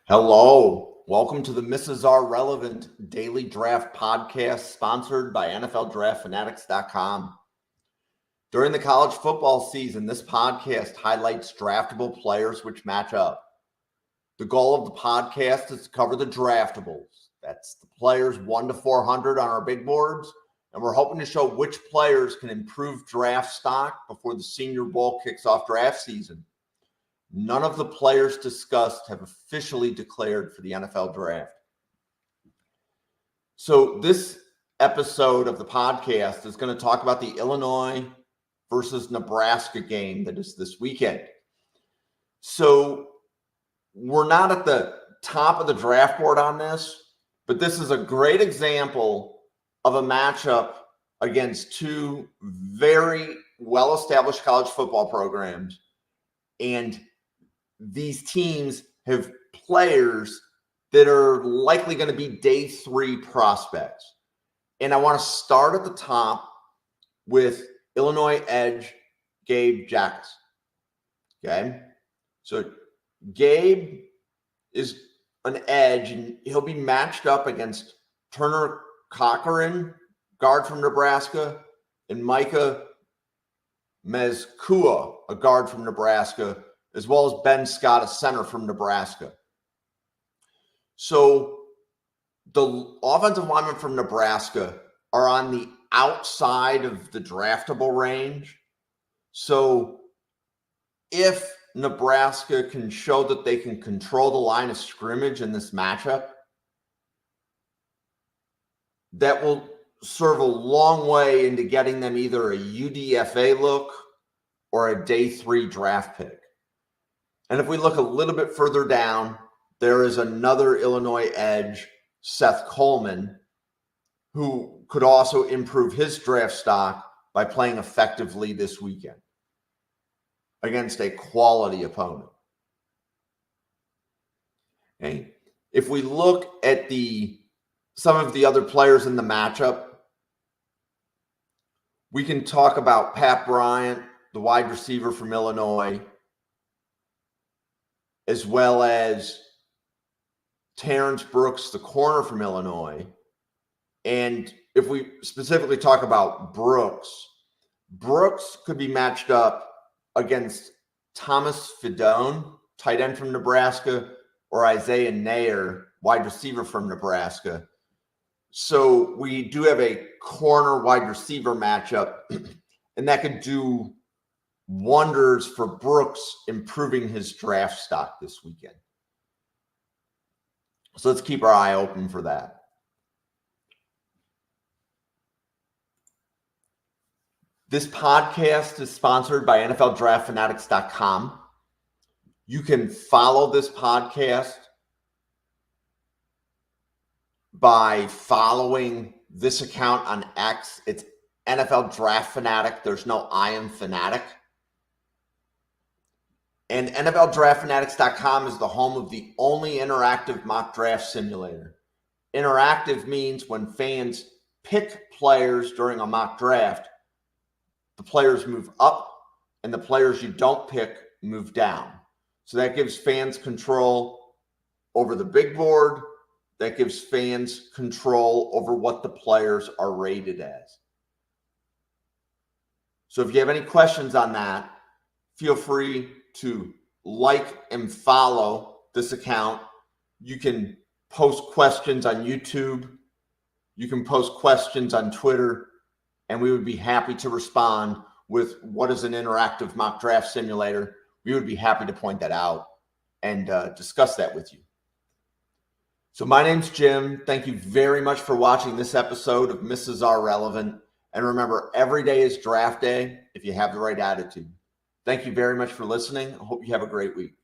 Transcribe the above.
Hello. Welcome to the Mrs. R Relevant Daily Draft Podcast sponsored by NFLDraftFanatics.com. During the college football season, this podcast highlights draftable players which match up. The goal of the podcast is to cover the draftables. That's the players 1 to 400 on our big boards, and we're hoping to show which players can improve draft stock before the Senior Bowl kicks off draft season. None of the players discussed have officially declared for the NFL draft. So this episode of the podcast is going to talk about the Illinois versus Nebraska game that is this weekend. So we're not at the top of the draft board on this, but this is a great example of a matchup against two very well-established college football programs. And these teams have players that are likely going to be day 3 prospects. And I want to start at the top with Illinois edge Gabe Jacas. Okay. So Gabe is an edge, and he'll be matched up against Turner Corcoran, guard from Nebraska, and Micah Mezcua, a guard from Nebraska, as well as Ben Scott, a center from Nebraska. So the offensive linemen from Nebraska are on the outside of the draftable range. So if Nebraska can show that they can control the line of scrimmage in this matchup, that will serve a long way into getting them either a UDFA look or a day 3 draft pick. And if we look a little bit further down, there is another Illinois edge, Seth Coleman, who could also improve his draft stock by playing effectively this weekend against a quality opponent. Okay. If we look at some of the other players in the matchup, we can talk about Pat Bryant, the wide receiver from Illinois, as well as Terrence Brooks, the corner from Illinois. And if we specifically talk about Brooks could be matched up against Thomas Fidone, tight end from Nebraska, or Isaiah Nair, wide receiver from Nebraska. So we do have a corner wide receiver matchup, and that could do wonders for Brooks improving his draft stock this weekend. So let's keep our eye open for that. This podcast is sponsored by NFLDraftFanatics.com. You can follow this podcast by following this account on X. It's NFL Draft Fanatic. There's no I am Fanatic. And NFLDraftFanatics.com is the home of the only interactive mock draft simulator. Interactive means when fans pick players during a mock draft, the players move up and the players you don't pick move down. So that gives fans control over the big board. That gives fans control over what the players are rated as. So if you have any questions on that, feel free to like and follow this account. You can post questions on YouTube. You can post questions on Twitter, and we would be happy to respond with what is an interactive mock draft simulator. We would be happy to point that out and discuss that with you. So my name's Jim. Thank you very much for watching this episode of Mrs. R Relevant. And remember, every day is draft day if you have the right attitude. Thank you very much for listening. I hope you have a great week.